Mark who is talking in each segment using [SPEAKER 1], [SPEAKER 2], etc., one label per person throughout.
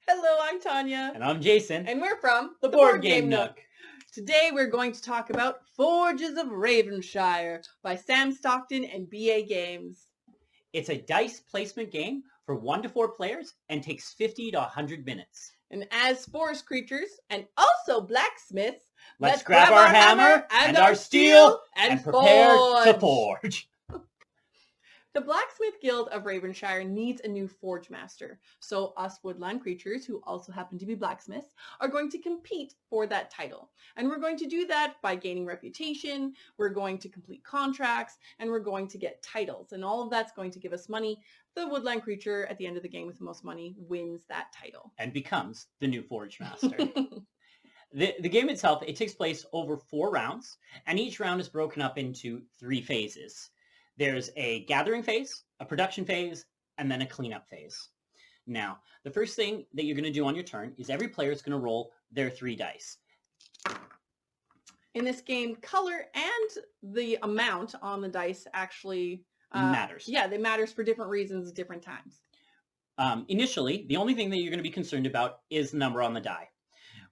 [SPEAKER 1] Hello, I'm Tanya.
[SPEAKER 2] And I'm Jason.
[SPEAKER 1] And we're from
[SPEAKER 2] the Board Game Nook.
[SPEAKER 1] Today we're going to talk about Forges of Ravenshire by Sam Stockton and BA Games.
[SPEAKER 2] It's a dice placement game for 1 to 4 players and takes 50 to 100 minutes.
[SPEAKER 1] And as forest creatures and also blacksmiths,
[SPEAKER 2] let's grab our hammer and our steel and prepare to forge.
[SPEAKER 1] The Blacksmith Guild of Ravenshire needs a new Forgemaster, so us woodland creatures, who also happen to be blacksmiths, are going to compete for that title. And we're going to do that by gaining reputation, we're going to complete contracts, and we're going to get titles. And all of that's going to give us money. The woodland creature at the end of the game with the most money wins that title.
[SPEAKER 2] And becomes the new Forgemaster. The game itself, it takes place over 4 rounds, and each round is broken up into 3 phases. There's a gathering phase, a production phase, and then a cleanup phase. Now, the first thing that you're going to do on your turn is every player is going to roll their 3 dice.
[SPEAKER 1] In this game, color and the amount on the dice actually
[SPEAKER 2] matters.
[SPEAKER 1] Yeah, it matters for different reasons at different times.
[SPEAKER 2] Initially, the only thing that you're going to be concerned about is the number on the die.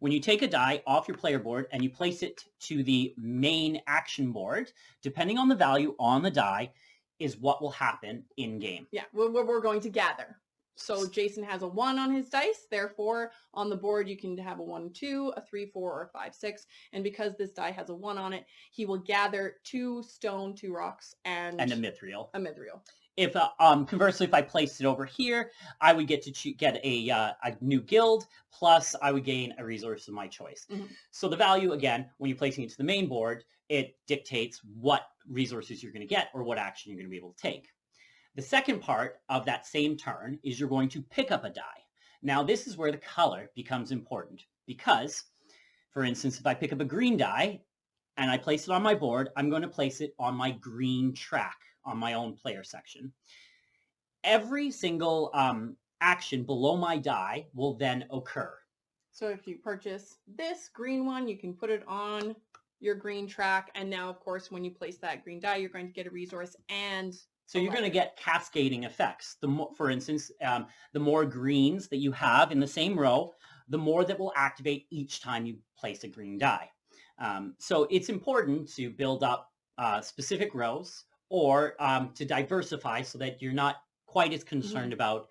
[SPEAKER 2] When you take a die off your player board and you place it to the main action board, depending on the value on the die, is what will happen in-game.
[SPEAKER 1] Yeah, we're going to gather. So Jason has a 1 on his dice, therefore on the board you can have a 1, 2, a 3, 4, or a 5, 6. And because this die has a 1 on it, he will gather 2 stone, 2 rocks, and
[SPEAKER 2] a mithril. If conversely, if I placed it over here, I would get to get a new guild, plus I would gain a resource of my choice.
[SPEAKER 1] Mm-hmm.
[SPEAKER 2] So the value, again, when you're placing it to the main board, it dictates what resources you're going to get or what action you're going to be able to take. The second part of that same turn is you're going to pick up a die. Now, this is where the color becomes important because, for instance, if I pick up a green die and I place it on my board, I'm going to place it on my green track on my own player section. Every single action below my die will then occur.
[SPEAKER 1] So if you purchase this green one, you can put it on your green track. And now, of course, when you place that green die, you're going to get a resource and
[SPEAKER 2] so you're going to get cascading effects. For instance, the more greens that you have in the same row, the more that will activate each time you place a green die. So it's important to build up specific rows or to diversify so that you're not quite as concerned about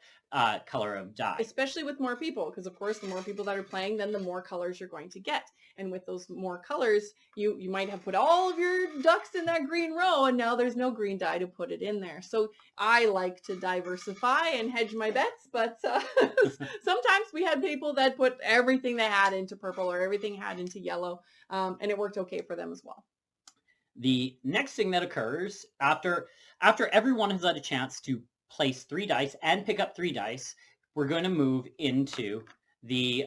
[SPEAKER 2] color of die.
[SPEAKER 1] Especially with more people, because of course the more people that are playing, then the more colors you're going to get. And with those more colors, you might have put all of your ducks in that green row and now there's no green die to put it in there. So I like to diversify and hedge my bets, but sometimes we had people that put everything they had into purple or everything had into yellow, and it worked okay for them as well.
[SPEAKER 2] The next thing that occurs after everyone has had a chance to place 3 dice and pick up 3 dice, we're going to move into the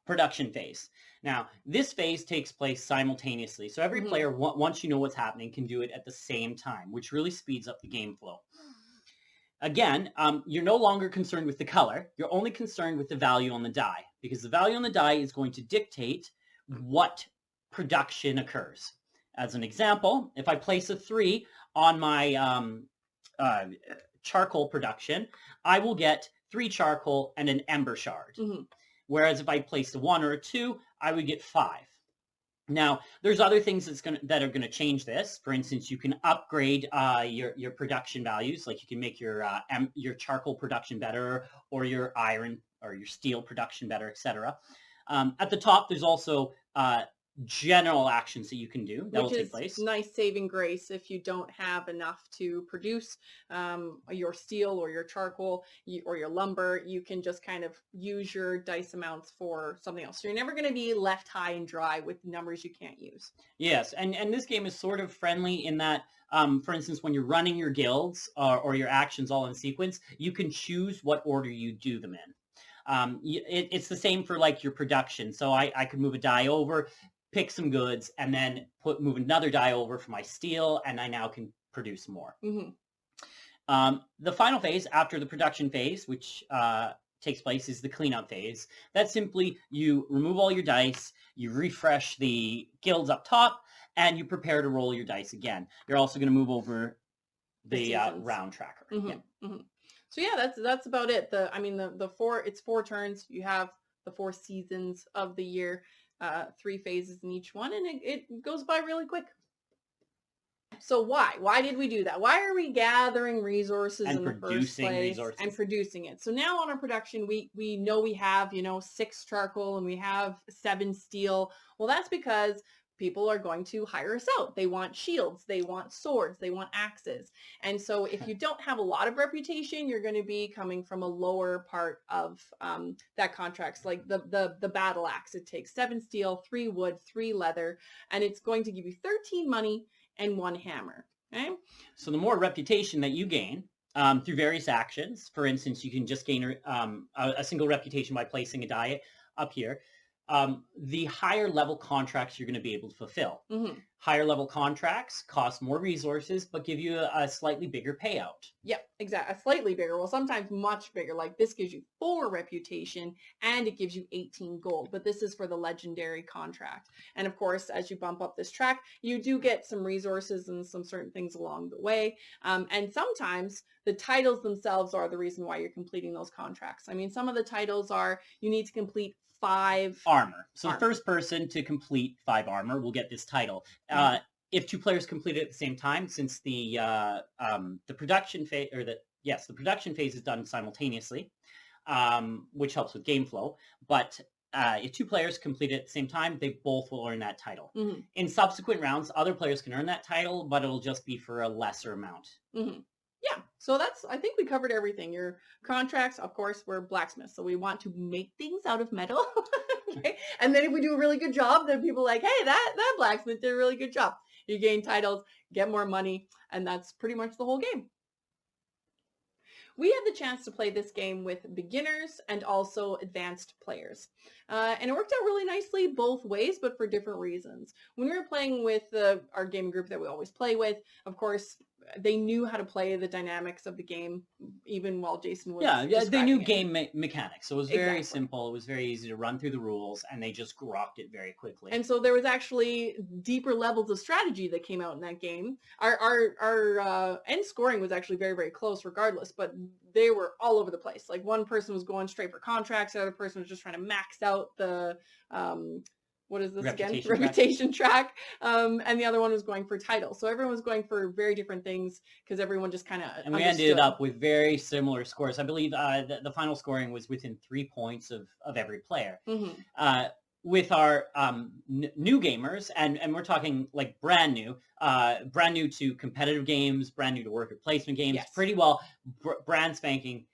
[SPEAKER 2] production phase. Now, this phase takes place simultaneously. So every player, once you know what's happening, can do it at the same time, which really speeds up the game flow. Again, you're no longer concerned with the color. You're only concerned with the value on the die, because the value on the die is going to dictate what production occurs. As an example, if I place a 3 on my charcoal production, I will get 3 charcoal and an ember shard. Whereas if I placed a 1 or a 2, I would get 5. Now, there's other things that are going to change this. For instance, you can upgrade your production values, like you can make your charcoal production better, or your iron or your steel production better, etc. At the top, there's also general actions that you can do that will take place.
[SPEAKER 1] Nice saving grace if you don't have enough to produce your steel or your charcoal or your lumber. You can just kind of use your dice amounts for something else. So you're never going to be left high and dry with numbers you can't use.
[SPEAKER 2] Yes, and this game is sort of friendly in that, for instance, when you're running your guilds or your actions all in sequence, you can choose what order you do them in. It's the same for like your production. So I could move a die over, pick some goods, and then move another die over for my steel, and I now can produce more. The final phase after the production phase, which takes place, is the cleanup phase. That's simply you remove all your dice, you refresh the guilds up top, and you prepare to roll your dice again. You're also going to move over the round tracker.
[SPEAKER 1] So yeah, that's about it. It's 4 turns. You have the 4 seasons of the year, 3 phases in each one, and it goes by really quick. So why did we do that? Why are we gathering resources
[SPEAKER 2] And
[SPEAKER 1] in the first
[SPEAKER 2] producing
[SPEAKER 1] place
[SPEAKER 2] resources.
[SPEAKER 1] and producing it? So now on our production, we know we have 6 charcoal and we have 7 steel. Well, that's because people are going to hire us out. They want shields, they want swords, they want axes. And so if you don't have a lot of reputation, you're going to be coming from a lower part of that contracts. Like the battle axe, it takes 7 steel, 3 wood, 3 leather, and it's going to give you 13 money and 1 hammer. Okay.
[SPEAKER 2] So the more reputation that you gain through various actions, for instance, you can just gain a single reputation by placing a die up here. The higher level contracts you're going to be able to fulfill.
[SPEAKER 1] Mm-hmm.
[SPEAKER 2] Higher level contracts cost more resources, but give you a slightly bigger payout.
[SPEAKER 1] Yep, exactly. A slightly bigger. Well, sometimes much bigger. Like this gives you 4 reputation and it gives you 18 gold. But this is for the legendary contract. And of course, as you bump up this track, you do get some resources and some certain things along the way. And sometimes the titles themselves are the reason why you're completing those contracts. I mean, some of the titles are you need to complete 5
[SPEAKER 2] armor. So
[SPEAKER 1] armor.
[SPEAKER 2] The first person to complete 5 armor will get this title. If 2 players complete it at the same time, since the production phase the production phase is done simultaneously, which helps with game flow. But if 2 players complete it at the same time, they both will earn that title.
[SPEAKER 1] Mm-hmm.
[SPEAKER 2] In subsequent rounds, other players can earn that title, but it'll just be for a lesser amount.
[SPEAKER 1] Mm-hmm. Yeah, so I think we covered everything. Your contracts, of course, we're blacksmiths, so we want to make things out of metal. Okay? And then if we do a really good job, then people are like, hey, that blacksmith did a really good job. You gain titles, get more money, and that's pretty much the whole game. We had the chance to play this game with beginners and also advanced players. And it worked out really nicely both ways, but for different reasons. When we were playing with our gaming group that we always play with, of course, they knew how to play the dynamics of the game, even while Jason was
[SPEAKER 2] they knew
[SPEAKER 1] it.
[SPEAKER 2] game mechanics. So it was very simple. It was very easy to run through the rules, and they just grokked it very quickly.
[SPEAKER 1] And so there was actually deeper levels of strategy that came out in that game. Our end scoring was actually very, very close regardless, but they were all over the place. Like one person was going straight for contracts, the other person was just trying to max out the what is this reputation track. And the other one was going for title. So everyone was going for very different things because everyone just kind of
[SPEAKER 2] and we ended up with very similar scores. I believe the final scoring was within 3 points of every player.
[SPEAKER 1] Mm-hmm.
[SPEAKER 2] With our new gamers, and we're talking like brand new to competitive games, brand new to worker placement games,
[SPEAKER 1] yes.
[SPEAKER 2] Pretty well brand spanking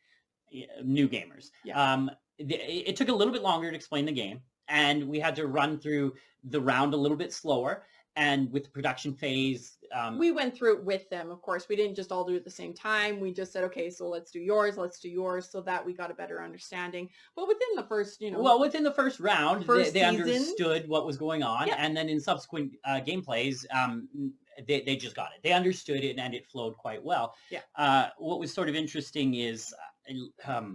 [SPEAKER 2] new gamers.
[SPEAKER 1] Yeah.
[SPEAKER 2] It took a little bit longer to explain the game, and we had to run through the round a little bit slower. And with the production phase,
[SPEAKER 1] we went through it with them. Of course, we didn't just all do it at the same time. We just said, okay, so let's do yours, so that we got a better understanding. But within the first,
[SPEAKER 2] within the first round, they understood what was going on,
[SPEAKER 1] yeah.
[SPEAKER 2] And then in subsequent gameplays, they just got it. They understood it, and it flowed quite well.
[SPEAKER 1] Yeah.
[SPEAKER 2] What was sort of interesting is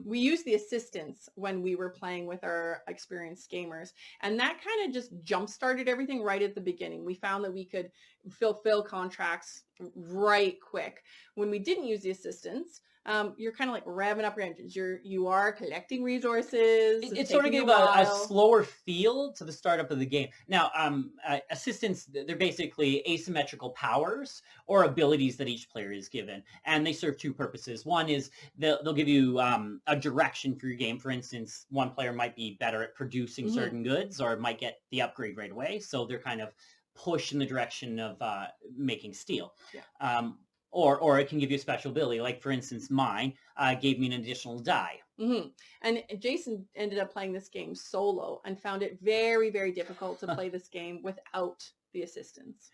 [SPEAKER 1] we used the assistants when we were playing with our experienced gamers, and that kind of just jump-started everything right at the beginning. We found that we could fulfill contracts right quick. When we didn't use the assistants, you're kind of like revving up your engines. You are collecting resources.
[SPEAKER 2] It sort of gave a slower feel to the startup of the game. Now, assistants, they're basically asymmetrical powers or abilities that each player is given, and they serve 2 purposes. One is they'll give you a direction for your game. For instance, one player might be better at producing
[SPEAKER 1] mm-hmm.
[SPEAKER 2] certain goods, or might get the upgrade right away, so they're kind of pushed in the direction of making steel.
[SPEAKER 1] Yeah.
[SPEAKER 2] Or it can give you a special ability. Like, for instance, mine gave me an additional die.
[SPEAKER 1] Mm-hmm. And Jason ended up playing this game solo and found it very, very difficult to play this game without the assistants.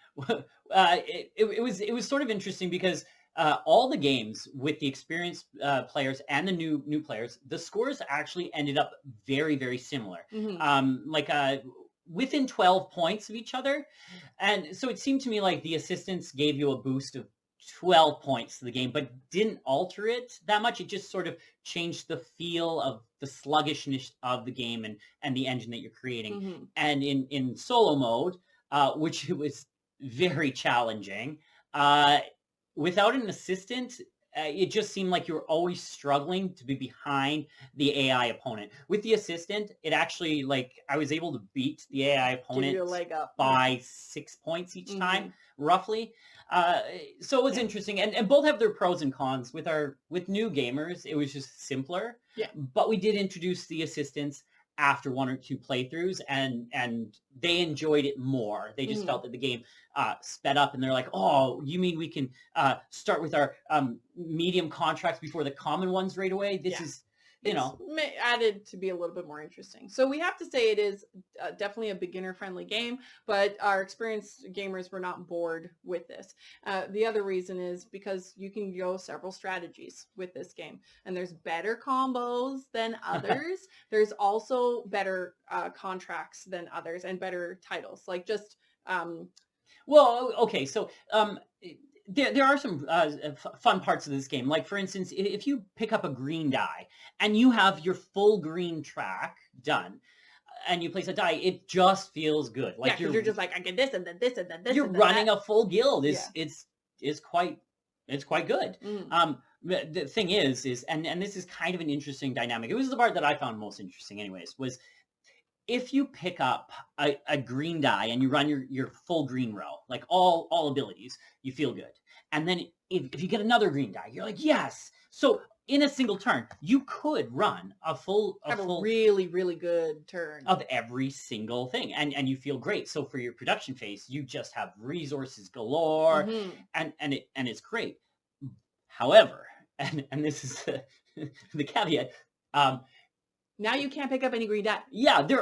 [SPEAKER 2] It was sort of interesting because all the games with the experienced players and the new players, the scores actually ended up very, very similar.
[SPEAKER 1] Mm-hmm.
[SPEAKER 2] Within 12 points of each other. And so it seemed to me like the assistants gave you a boost of 12 points to the game, but didn't alter it that much. It just sort of changed the feel of the sluggishness of the game and the engine that you're creating.
[SPEAKER 1] Mm-hmm.
[SPEAKER 2] And in solo mode, which it was very challenging, without an assistant, it just seemed like you were always struggling to be behind the AI opponent. With the assistant, it actually, like, I was able to beat the AI
[SPEAKER 1] Give
[SPEAKER 2] opponent
[SPEAKER 1] you a leg up.
[SPEAKER 2] by 6 points each time,
[SPEAKER 1] Mhm.
[SPEAKER 2] roughly. So it was
[SPEAKER 1] Yeah.
[SPEAKER 2] interesting, and both have their pros and cons. With new gamers, it was just simpler,
[SPEAKER 1] Yeah.
[SPEAKER 2] but we did introduce the assistants after one or two playthroughs, and they enjoyed it more. They just
[SPEAKER 1] Mhm.
[SPEAKER 2] felt that the game sped up, and they're like, "Oh, you mean we can start with our medium contracts before the common ones right away? This
[SPEAKER 1] Yeah.
[SPEAKER 2] is,
[SPEAKER 1] It's added to be a little bit more interesting. So we have to say it is definitely a beginner-friendly game, but our experienced gamers were not bored with this. The other reason is because you can go several strategies with this game, and there's better combos than others. There's also better contracts than others and better titles. Like just
[SPEAKER 2] Well, okay, so there are some fun parts of this game. Like, for instance, if you pick up a green die and you have your full green track done, and you place a die, it just feels good.
[SPEAKER 1] yeah,
[SPEAKER 2] Like
[SPEAKER 1] because you're just like I get this and then this and then this
[SPEAKER 2] you're
[SPEAKER 1] and then
[SPEAKER 2] running
[SPEAKER 1] that.
[SPEAKER 2] a full guild.
[SPEAKER 1] Yeah.
[SPEAKER 2] It's quite good.
[SPEAKER 1] Mhm.
[SPEAKER 2] The thing is, and this is kind of an interesting dynamic. It was the part that I found most interesting, anyways. Was if you pick up a green die and you run your full green row, like all abilities, you feel good. And then if you get another green die, you're like, yes. So in a single turn, you could run a
[SPEAKER 1] Have a
[SPEAKER 2] full
[SPEAKER 1] really, really good turn.
[SPEAKER 2] of every single thing, and you feel great. So for your production phase, you just have resources galore,
[SPEAKER 1] Mhm.
[SPEAKER 2] and it's great. However, and this is the caveat, um,
[SPEAKER 1] Now you can't pick up any green die.
[SPEAKER 2] yeah,
[SPEAKER 1] You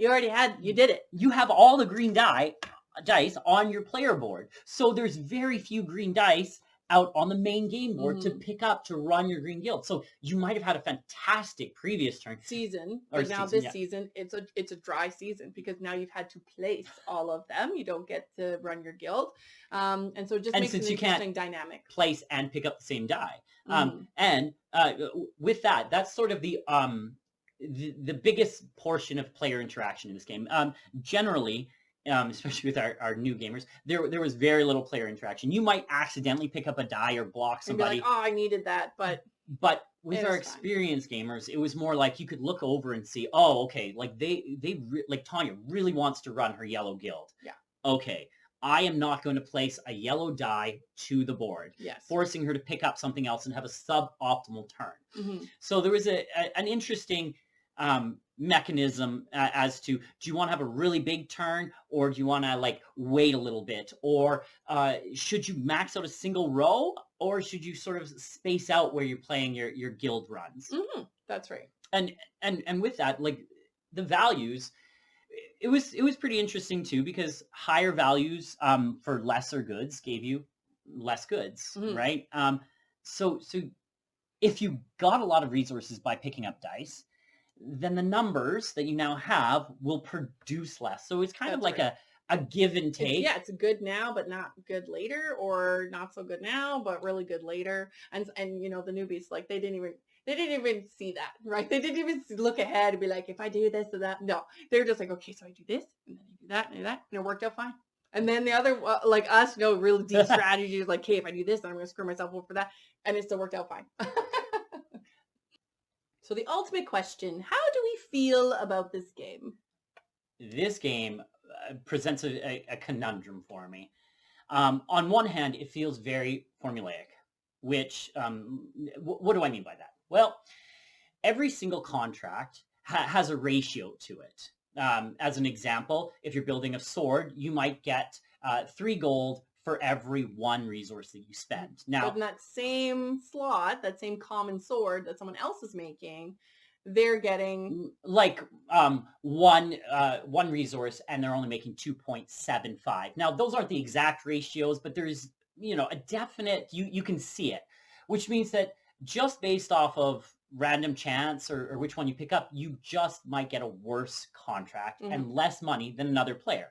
[SPEAKER 1] already you did it.
[SPEAKER 2] you have all the green dice on your player board. So there's very few green dice out on the main game board to
[SPEAKER 1] Mhm.
[SPEAKER 2] pick up to run your green guild. So you might have had a fantastic previous turn
[SPEAKER 1] Season,
[SPEAKER 2] or
[SPEAKER 1] but now
[SPEAKER 2] season,
[SPEAKER 1] this
[SPEAKER 2] yeah.
[SPEAKER 1] season it's a dry season because now you've had to place all of them. You don't get to run your guild, and so it just
[SPEAKER 2] And
[SPEAKER 1] makes an
[SPEAKER 2] since you can't
[SPEAKER 1] interesting dynamic.
[SPEAKER 2] place and pick up the same die,
[SPEAKER 1] Mhm.
[SPEAKER 2] and with that, that's sort of the biggest portion of player interaction in this game. Generally, especially with our new gamers, there was very little player interaction. You might accidentally pick up a die or block
[SPEAKER 1] And be like,
[SPEAKER 2] somebody,
[SPEAKER 1] oh, I needed that, but
[SPEAKER 2] but with our
[SPEAKER 1] it's fine.
[SPEAKER 2] experienced gamers, it was more like you could look over and see, oh, okay, like like Tanya really wants to run her yellow guild.
[SPEAKER 1] Yeah.
[SPEAKER 2] Okay, I am not going to place a yellow die to the board,
[SPEAKER 1] Yes.
[SPEAKER 2] forcing her to pick up something else and have a suboptimal turn.
[SPEAKER 1] Mm-hmm.
[SPEAKER 2] So there was an interesting mechanism as to, do you want to have a really big turn, or do you want to like wait a little bit, or should you max out a single row, or should you sort of space out where you're playing your guild runs?
[SPEAKER 1] Mm-hmm. That's right.
[SPEAKER 2] And with that, like the values, it was pretty interesting too, because higher values for lesser goods gave you less goods,
[SPEAKER 1] Mhm.
[SPEAKER 2] right? So if you got a lot of resources by picking up dice, then the numbers that you now have will produce less. So it's kind of
[SPEAKER 1] That's
[SPEAKER 2] like a give and take.
[SPEAKER 1] It's good now, but not good later, or not so good now, but really good later. And you know, the newbies, like they didn't even see that, right? They didn't even look ahead and be like, if I do this or that. No, they're just like, okay, so I do this and then I do that and do that, and it worked out fine. And then the other, like us, know real deep strategies, like, okay, if I do this, then I'm going to screw myself up for that, and it still worked out fine. So the ultimate question, how do we feel about this game?
[SPEAKER 2] This game presents a conundrum for me. On one hand, it feels very formulaic, which, what do I mean by that? Well, every single contract has a ratio to it. As an example, if you're building a sword, you might get 3 gold for every 1 resource that you spend. Now,
[SPEAKER 1] but in that same slot, that same common sword that someone else is making, they're getting
[SPEAKER 2] like one resource, and they're only making 2.75. Now, those aren't the exact ratios, but there's a definite, you can see it, which means that just based off of random chance or which one you pick up, you just might get a worse contract and less money than another player.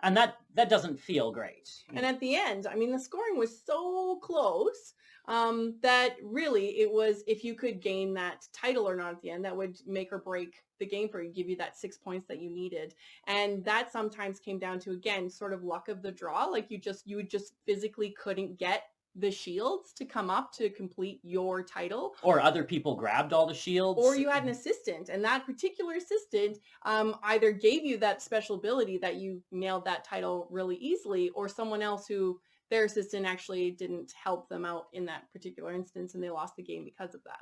[SPEAKER 2] And that doesn't feel great.
[SPEAKER 1] And at the end, I mean, the scoring was so close that really it was, if you could gain that title or not at the end, that would make or break the game for you, give you that 6 points that you needed. And that sometimes came down to, again, sort of luck of the draw. Like you just physically couldn't get the shields to come up to complete your title.
[SPEAKER 2] Or other people grabbed all the shields.
[SPEAKER 1] Or you had an assistant, and that particular assistant either gave you that special ability that you nailed that title really easily, or someone else who their assistant actually didn't help them out in that particular instance, and they lost the game because of that.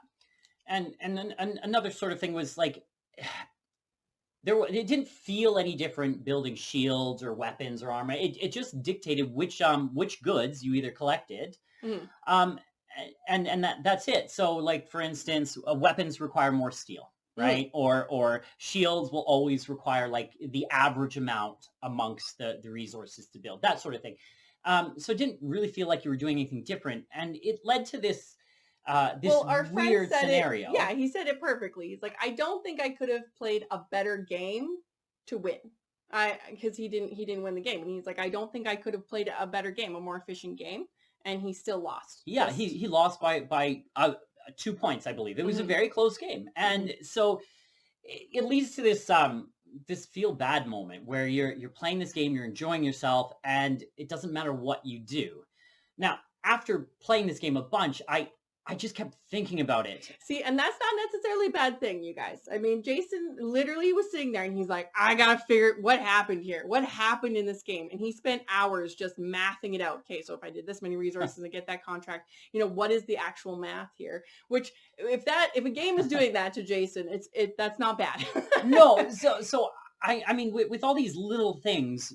[SPEAKER 2] And then another sort of thing was like, it didn't feel any different building shields or weapons or armor. It just dictated which goods you either collected, and that's it. So like, for instance, weapons require more steel, right? Or shields will always require like the average amount amongst the resources to build, that sort of thing. So it didn't really feel like you were doing anything different, and it led to this our weird scenario.
[SPEAKER 1] He said it perfectly. He's like, I don't think I could have played a better game to win. Because he didn't win the game, and he's like, I don't think I could have played a better game, a more efficient game, and he still lost.
[SPEAKER 2] Yeah, he lost by 2 points, I believe. It was a very close game, and so it leads to this feel bad moment where you're playing this game, you're enjoying yourself, and it doesn't matter what you do. Now, after playing this game a bunch, I just kept thinking about it.
[SPEAKER 1] See, and that's not necessarily a bad thing, you guys. I mean, Jason literally was sitting there and he's like, I gotta figure what happened here. What happened in this game? And he spent hours just mathing it out. Okay, so if I did this many resources and get that contract, what is the actual math here? Which, if a game is doing that to Jason, that's not bad.
[SPEAKER 2] No, so I mean, with all these little things,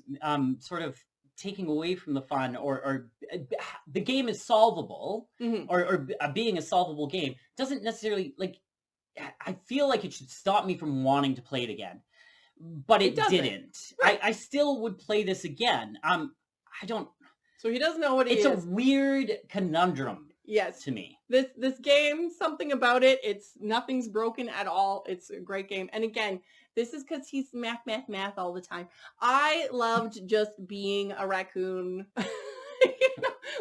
[SPEAKER 2] sort of taking away from the fun, or the game is solvable, or being a solvable game doesn't necessarily, like, I feel like it should stop me from wanting to play it again, but it didn't. Right. I still would play this again. I don't.
[SPEAKER 1] So he doesn't know what it is.
[SPEAKER 2] It's a weird conundrum.
[SPEAKER 1] Yes.
[SPEAKER 2] To me.
[SPEAKER 1] This game, something about it, nothing's broken at all. It's a great game. And again, this is because he's math all the time. I loved just being a raccoon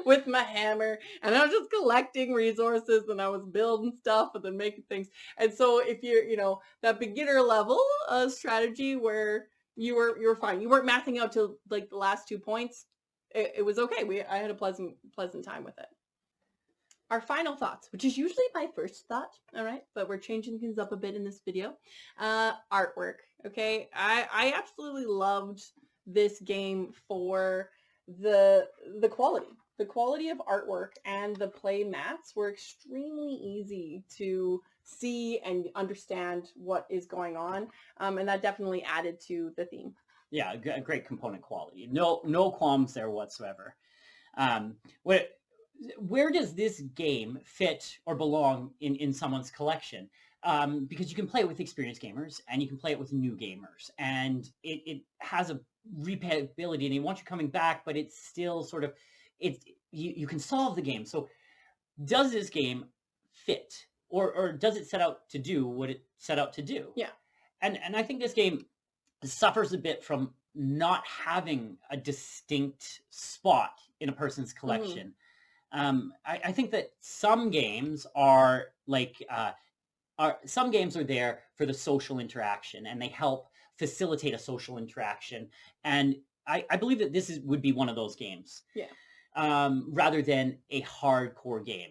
[SPEAKER 1] with my hammer, and I was just collecting resources, and I was building stuff and then making things. And so if you're, that beginner level strategy where you were fine. You weren't mathing out to like the last 2 points. It was okay. I had a pleasant time with it. Our final thoughts, which is usually my first thought, all right? But we're changing things up a bit in this video. Artwork, okay? I absolutely loved this game for the quality. The quality of artwork and the play mats were extremely easy to see and understand what is going on. And that definitely added to the theme.
[SPEAKER 2] Yeah, great component quality. No qualms there whatsoever. Where does this game fit or belong in someone's collection? Because you can play it with experienced gamers and you can play it with new gamers, and it has a replayability, and you want you coming back, but it's still sort of, you can solve the game. So does this game fit, or does it set out to do what it set out to do?
[SPEAKER 1] Yeah.
[SPEAKER 2] And I think this game suffers a bit from not having a distinct spot in a person's collection. I think that some games are like, some games are there for the social interaction, and they help facilitate a social interaction. And I believe that this would be one of those games.
[SPEAKER 1] Yeah.
[SPEAKER 2] Rather than a hardcore game.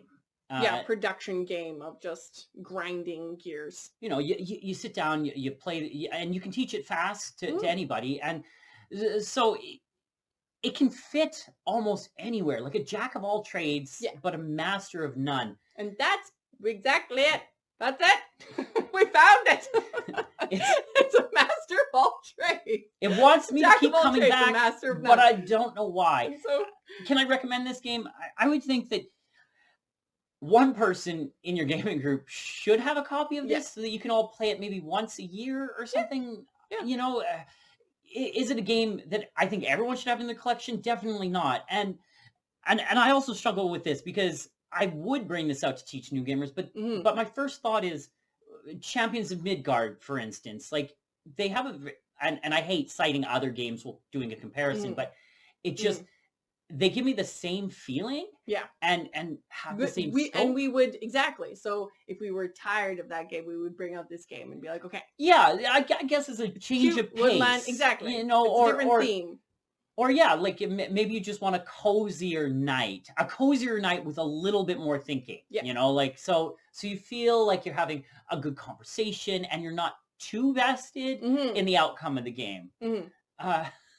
[SPEAKER 1] Production game of just grinding gears.
[SPEAKER 2] You sit down, you play, and you can teach it fast to anybody. And so it can fit almost anywhere, like a jack of all trades, but a master of none.
[SPEAKER 1] And that's exactly it. That's it. We found it. It's a master of all trades.
[SPEAKER 2] It wants me to keep coming back, but I don't know why.
[SPEAKER 1] So,
[SPEAKER 2] can I recommend this game? I would think that one person in your gaming group should have a copy of this so that you can all play it maybe once a year or something. Yeah. Is it a game that I think everyone should have in their collection? Definitely not. And I also struggle with this because I would bring this out to teach new gamers, but my first thought is Champions of Midgard, for instance. Like, they have and I hate citing other games while doing a comparison, but it just they give me the same feeling, and have the same scope.
[SPEAKER 1] And we would, exactly. So if we were tired of that game, we would bring out this game and be like, okay,
[SPEAKER 2] I guess it's a change of pace.
[SPEAKER 1] Exactly.
[SPEAKER 2] It's
[SPEAKER 1] a different
[SPEAKER 2] or
[SPEAKER 1] theme.
[SPEAKER 2] Or yeah, like maybe you just want a cozier night with a little bit more thinking,
[SPEAKER 1] Yeah.
[SPEAKER 2] you know, like, so you feel like you're having a good conversation and you're not too vested in the outcome of the game.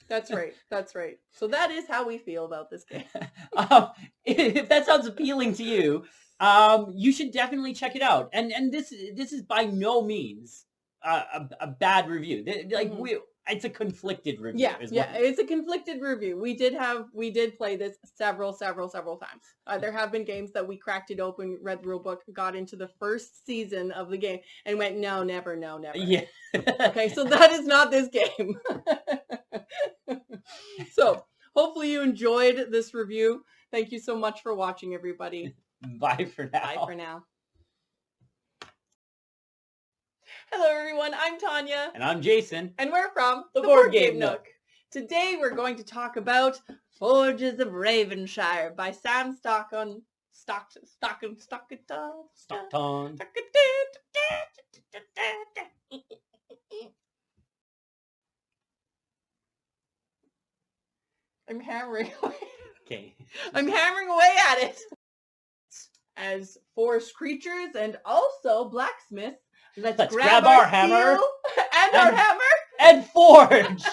[SPEAKER 1] That's right. That's right. So that is how we feel about this game.
[SPEAKER 2] If that sounds appealing to you, you should definitely check it out. And this is by no means a bad review. Like it's a conflicted review.
[SPEAKER 1] Yeah, it's a conflicted review. We did play this several times. There have been games that we cracked it open, read the rule book, got into the first season of the game, and went, no, never.
[SPEAKER 2] Yeah.
[SPEAKER 1] Okay, so that is not this game. So hopefully you enjoyed this review. Thank you so much for watching, everybody.
[SPEAKER 2] Bye for now.
[SPEAKER 1] Bye for now. Hello, everyone. I'm Tanya.
[SPEAKER 2] And I'm Jason.
[SPEAKER 1] And we're from
[SPEAKER 2] the Board Game Nook.
[SPEAKER 1] Today we're going to talk about Forges of Ravenshire by Sam Stockton. I'm hammering away.
[SPEAKER 2] Okay.
[SPEAKER 1] I'm hammering away at it. As forest creatures and also blacksmiths, let's grab our hammer
[SPEAKER 2] steel
[SPEAKER 1] and our hammer
[SPEAKER 2] and forge.